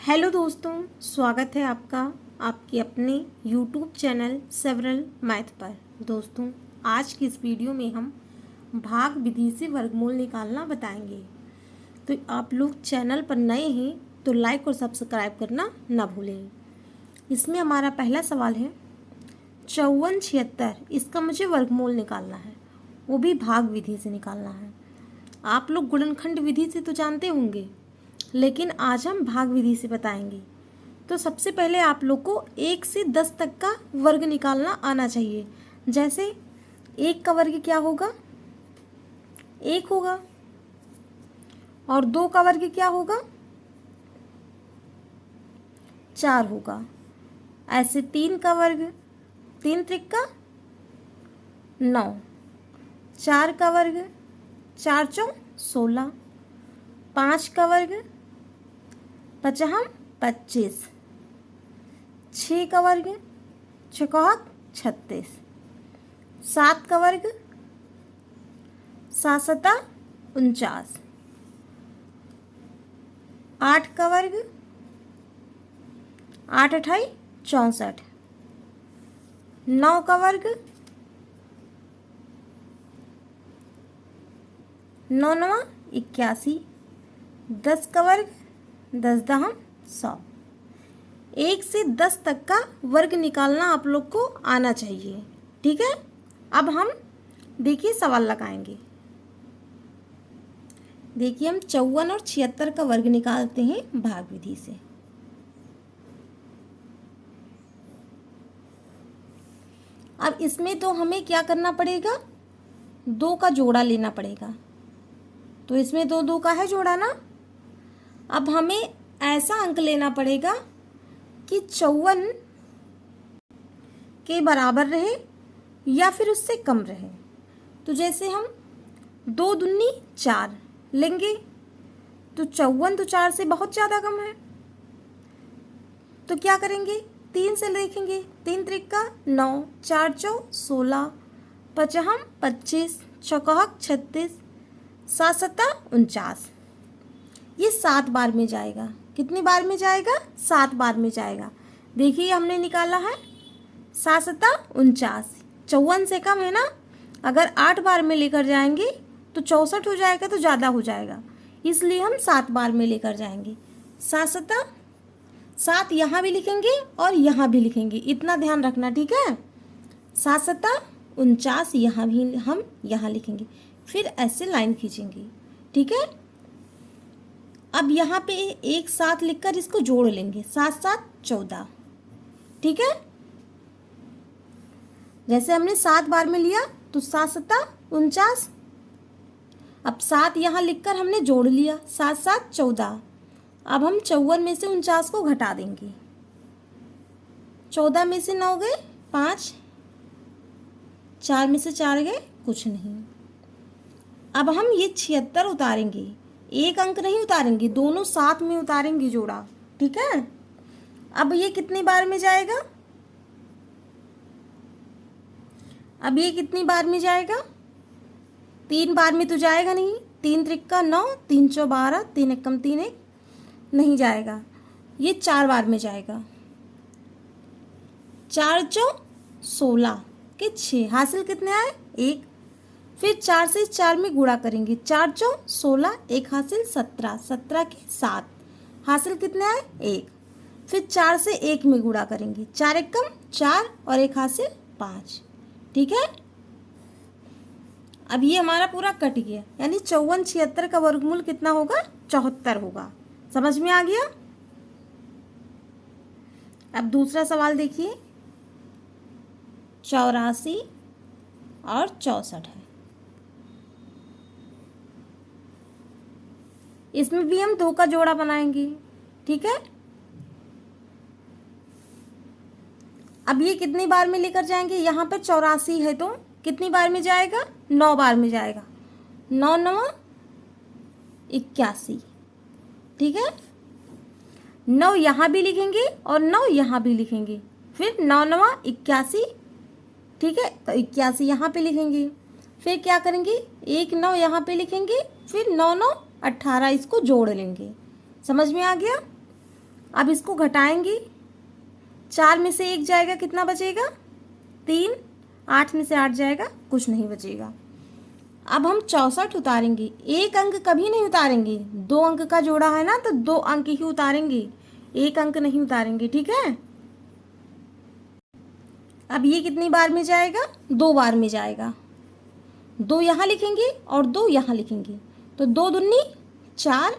Hello दोस्तों, स्वागत है आपका आपके अपने यूट्यूब चैनल सेवरल मैथ पर। दोस्तों, आज की इस वीडियो में हम भाग विधि से वर्गमूल निकालना बताएंगे। तो आप लोग चैनल पर नए हैं तो लाइक और सब्सक्राइब करना ना भूलें। इसमें हमारा पहला सवाल है 5476, इसका मुझे वर्गमूल निकालना है, वो भी भाग विधि से निकालना है। आप लोग गुणनखंड विधि से तो जानते होंगे, लेकिन आज हम भाग विधि से बताएंगे। तो सबसे पहले आप लोग को 1 से 10 तक का वर्ग निकालना आना चाहिए। जैसे 1 का वर्ग क्या होगा? 1 होगा। और 2 का वर्ग क्या होगा? 4 होगा। ऐसे 3 का वर्ग, 3 त्रिका 9, 4 का वर्ग, 4 चौ 16, 5 का वर्ग, 5 25, 6 का वर्ग, 6 36, 7 का वर्ग, 7 49, 8 का वर्ग, 8 अठाई 64, 9 का वर्ग, 9 नवा 81, 10 का वर्ग, 10 दहम 100। 1 से 10 तक का वर्ग निकालना आप लोग को आना चाहिए। ठीक है, अब हम देखिए सवाल लगाएंगे। देखिए हम 54 और 76 का वर्ग निकालते हैं भाग विधि से। अब इसमें तो हमें क्या करना पड़ेगा? 2 का जोड़ा लेना पड़ेगा। तो इसमें 2 2 का है जोड़ा ना। अब हमें ऐसा अंक लेना पड़ेगा कि 54 के बराबर रहे या फिर उससे कम रहे। तो जैसे हम 2 दूनी 4 लेंगे तो 54 तो 4 से बहुत ज़्यादा कम है। तो क्या करेंगे? 3 से देखेंगे। 3 त्रिका 9, 4 चौ 16, 5 25, 6 36, 7 49। ये 7 बार में जाएगा। कितनी बार में जाएगा? 7 बार में जाएगा। देखिए हमने निकाला है 7 49, 54 से कम है ना। अगर 8 बार में लेकर जाएंगे तो 64 हो जाएगा, तो ज़्यादा हो जाएगा, इसलिए हम 7 बार में लेकर जाएंगे। 7 यहाँ भी लिखेंगे और यहाँ भी लिखेंगे, इतना ध्यान रखना। ठीक है, 7 49 यहाँ भी हम यहाँ लिखेंगे, फिर ऐसे लाइन खींचेंगे। ठीक है, अब यहाँ पे एक साथ लिखकर इसको जोड़ लेंगे। 7 7 14। ठीक है, जैसे हमने 7 बार में लिया तो 7 7 49। अब 7 यहाँ लिखकर हमने जोड़ लिया, 7 7 14। अब हम 54 में से 49 को घटा देंगे। 14 में से 9 गए 5, 4 में से 4 गए कुछ नहीं। अब हम ये 76 उतारेंगे, एक अंक नहीं उतारेंगे, दोनों साथ में उतारेंगे जोड़ा। ठीक है, अब ये कितनी बार में जाएगा? अब ये कितनी बार में जाएगा? 3 बार में तो जाएगा नहीं। 3 त्रिका 9, 3 चौ 12, 3 एकम 3 1, नहीं जाएगा। ये 4 बार में जाएगा। 4 चौ 16 के 6, हासिल कितने आए? 1। फिर 4 से 4 में गुणा करेंगे। 4 चौ 16, 1 हासिल 17, 17 के 7, हासिल कितने आए? 1। फिर 4 से 1 में गुणा करेंगे। 4 एकम 4 और 1 हासिल 5। ठीक है, अब ये हमारा पूरा कट गया, यानी 54 76 का वर्गमूल कितना होगा? 74 होगा। समझ में आ गया? अब दूसरा सवाल देखिए, 84 और 64 है। इसमें भी हम 2 का जोड़ा बनाएंगे। ठीक है, अब ये कितनी बार में लेकर जाएंगे? यहाँ पर 84 है तो कितनी बार में जाएगा? 9 बार में जाएगा। 9 9 81। ठीक है, 9 यहाँ भी लिखेंगे और 9 यहाँ भी लिखेंगे, फिर 9 9 81। ठीक है, तो 81 यहाँ पे लिखेंगे, फिर क्या करेंगे? 1 9 यहाँ पे लिखेंगे, फिर 9 9 18, इसको जोड़ लेंगे। समझ में आ गया? अब इसको घटाएंगे, 4 में से 1 जाएगा, कितना बचेगा? 3। 8 में से 8 जाएगा, कुछ नहीं बचेगा। अब हम 64 उतारेंगे, एक अंक कभी नहीं उतारेंगे, 2 अंक का जोड़ा है ना, तो 2 अंक ही उतारेंगे, एक अंक नहीं उतारेंगे, ठीक है। अब ये कितनी बार में जाएगा? 2 बार में जाएगा। 2 यहाँ लिखेंगे और 2 यहाँ लिखेंगे, तो 2 दूनी 4,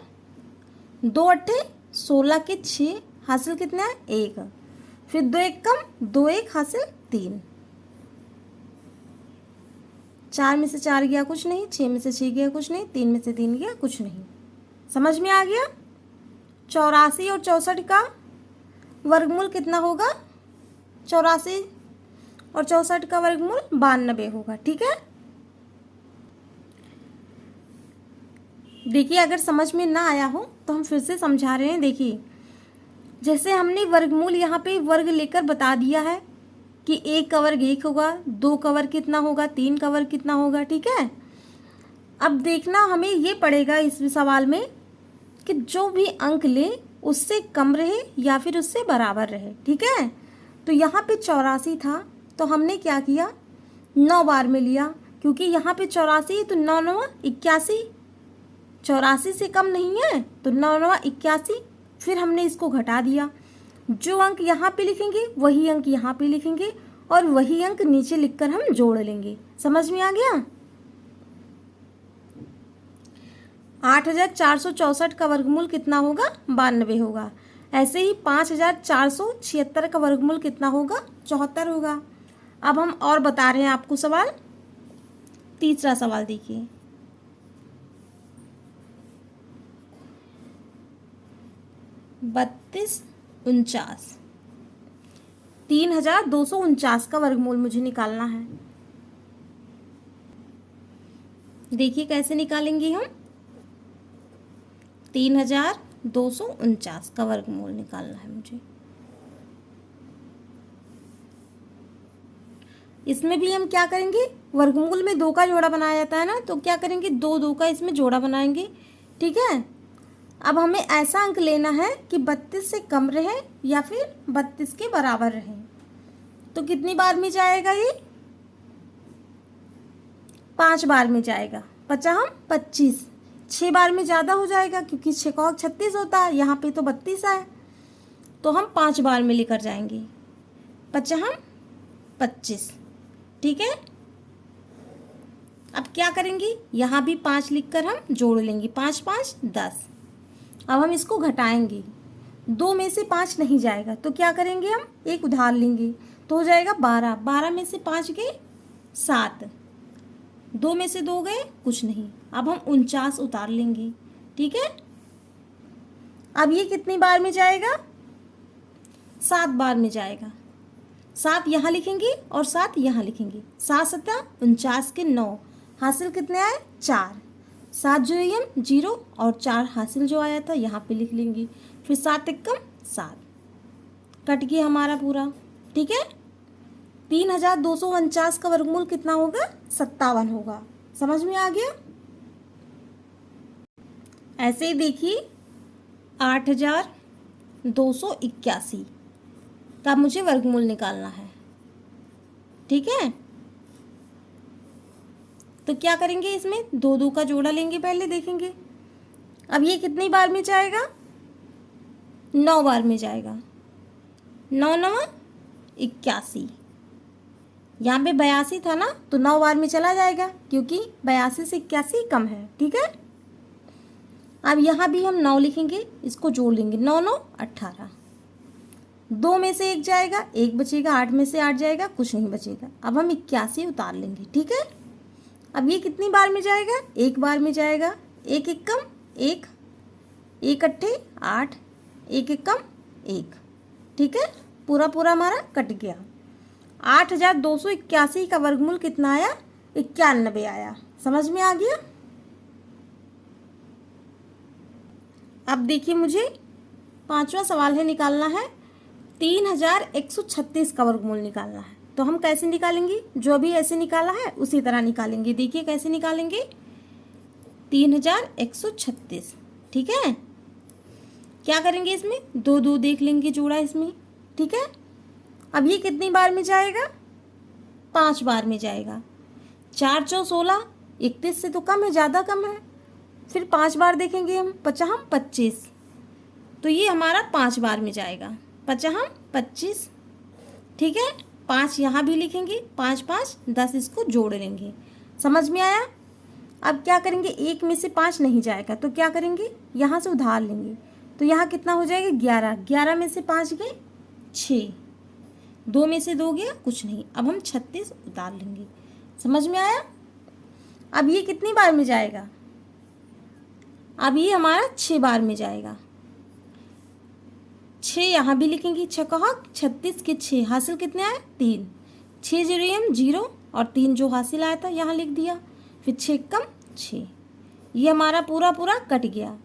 2 अट्ठे 16 के 6, हासिल कितना है? 1। फिर 2 एक कम, 2 1 हासिल 3। 4 में से 4 गया, कुछ नहीं। 6 में से 6 गया, कुछ नहीं। 3 में से 3 गया, कुछ नहीं। समझ में आ गया? 84 और 64 का वर्गमूल कितना होगा? 84 और 64 का वर्गमूल 92 होगा, ठीक है। देखिए, अगर समझ में ना आया हो तो हम फिर से समझा रहे हैं। देखिए, जैसे हमने वर्गमूल यहाँ पे वर्ग लेकर बता दिया है कि 1 का वर्ग 1 होगा, 2 का वर्ग कितना होगा, 3 का वर्ग कितना होगा, ठीक है। अब देखना हमें ये पड़ेगा इस सवाल में कि जो भी अंक ले उससे कम रहे या फिर उससे बराबर रहे, ठीक है। तो यहाँ पे 84 था, तो हमने क्या किया? 9 बार में लिया, क्योंकि यहाँ पे 84 है, तो 9 9 81, 84 से कम नहीं है, तो 9 9 81। फिर हमने इसको घटा दिया, जो अंक यहाँ पे लिखेंगे वही अंक यहाँ पे लिखेंगे और वही अंक नीचे लिखकर हम जोड़ लेंगे। समझ में आ गया? 8464 का वर्गमूल कितना होगा? 92 होगा। ऐसे ही 5476 का वर्गमूल कितना होगा? 74 होगा। अब हम और बता रहे हैं आपको सवाल। तीसरा सवाल देखिए, बत्तीस 49, 3249 का वर्गमूल मुझे निकालना है। देखिए कैसे निकालेंगे हम। 3249 का वर्गमूल निकालना है मुझे। इसमें भी हम क्या करेंगे? वर्गमूल में 2 का जोड़ा बनाया जाता है ना, तो क्या करेंगे? 2 2 का इसमें जोड़ा बनाएंगे, ठीक है। अब हमें ऐसा अंक लेना है कि 32 से कम रहे या फिर 32 के बराबर रहे। तो कितनी बार में जाएगा ये? 5 बार में जाएगा। 50 25, 6 बार में ज़्यादा हो जाएगा, क्योंकि 6 का 36 होता है, यहाँ पे तो 32 है, तो हम 5 बार में लेकर जाएंगे। 50 25, ठीक है। अब क्या करेंगे? यहाँ भी 5 लिखकर हम जोड़ लेंगे, 5 5 10। अब हम इसको घटाएंगे, 2 में से 5 नहीं जाएगा, तो क्या करेंगे? हम एक उधार लेंगे, तो हो जाएगा 12। 12 में से 5 गए 7, 2 में से 2 गए कुछ नहीं। अब हम 49 उतार लेंगे, ठीक है। अब ये कितनी बार में जाएगा? 7 बार में जाएगा। 7 यहाँ लिखेंगे और 7 यहाँ लिखेंगे। 7 7 49 के 9, हासिल कितने आए? 4। 7 जो यम 0 और 4 हासिल जो आया था यहाँ पे लिख लेंगे। फिर 7 एक कम 7, कट गया हमारा पूरा, ठीक है। 3249 का वर्गमूल कितना होगा? 57 होगा। समझ में आ गया? ऐसे ही देखिए, 8281 का मुझे वर्गमूल निकालना है, ठीक है। तो क्या करेंगे? इसमें 2 2 का जोड़ा लेंगे, पहले देखेंगे। अब ये कितनी बार में जाएगा? 9 बार में जाएगा। 9 9 81, यहाँ पे 82 था ना, तो 9 बार में चला जाएगा, क्योंकि 82 से 81 कम है, ठीक है। अब यहाँ भी हम 9 लिखेंगे, इसको जोड़ लेंगे। 9 9 18, 2 में से 1 जाएगा, 1 बचेगा। 8 में से 8 जाएगा, कुछ नहीं बचेगा। अब हम 81 उतार लेंगे, ठीक है। अब ये कितनी बार में जाएगा? 1 बार में जाएगा। 1 एक कम 1, 1 अट्ठे 8, 1 एक कम 1, ठीक है। पूरा पूरा हमारा कट गया। 8281 का वर्गमूल कितना आया? 91 आया। समझ में आ गया? अब देखिए, मुझे 5वां सवाल है, निकालना है 3136 का वर्गमूल निकालना है। तो हम कैसे निकालेंगे? जो अभी ऐसे निकाला है उसी तरह निकालेंगे। देखिए कैसे निकालेंगे। 3136, ठीक है। क्या करेंगे इसमें, 2 2 देख लेंगे जोड़ा इसमें, ठीक है। अब ये कितनी बार में जाएगा, 5 बार में जाएगा। 4 चौ 16, 31 से तो कम है, ज़्यादा कम है। फिर 5 बार देखेंगे हम, 5 25, तो ये हमारा 5 बार में जाएगा, 5 25, ठीक है। 5 यहाँ भी लिखेंगे, 5 5 10, इसको जोड़ लेंगे। समझ में आया। अब क्या करेंगे, 1 में से 5 नहीं जाएगा तो क्या करेंगे, यहाँ से उधार लेंगे, तो यहाँ कितना हो जाएगा, 11, 11 में से 5 गए 6, 2 में से 2 गया कुछ नहीं। अब हम 36 उतार लेंगे। समझ में आया। अब ये कितनी बार में जाएगा, अब ये हमारा 6 बार में जाएगा। 6 यहाँ भी लिखेंगे, 6 कहा 36 के 6, हासिल कितने आए 3, 6 0 0 और 3 जो हासिल आया था यहाँ लिख दिया, फिर 6 कम 6, ये हमारा पूरा पूरा कट गया।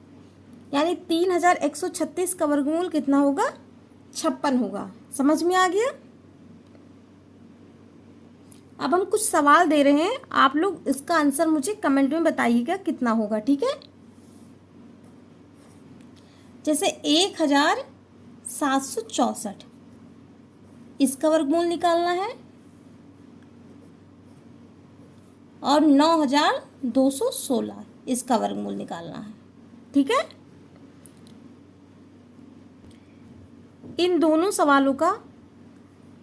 यानी 3136 का वर्गमूल कितना होगा, 56 होगा। समझ में आ गया। अब हम कुछ सवाल दे रहे हैं, आप लोग इसका आंसर मुझे कमेंट में बताइएगा कितना होगा, ठीक है। जैसे 1764, इसका वर्गमूल निकालना है, और 9216 इसका वर्गमूल निकालना है, ठीक है। इन दोनों सवालों का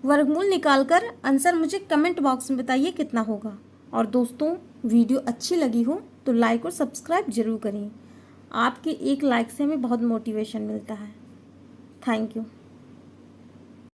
वर्गमूल निकालकर आंसर मुझे कमेंट बॉक्स में बताइए कितना होगा। और दोस्तों, वीडियो अच्छी लगी हो तो लाइक और सब्सक्राइब जरूर करें। आपके एक लाइक से हमें बहुत मोटिवेशन मिलता है। Thank you.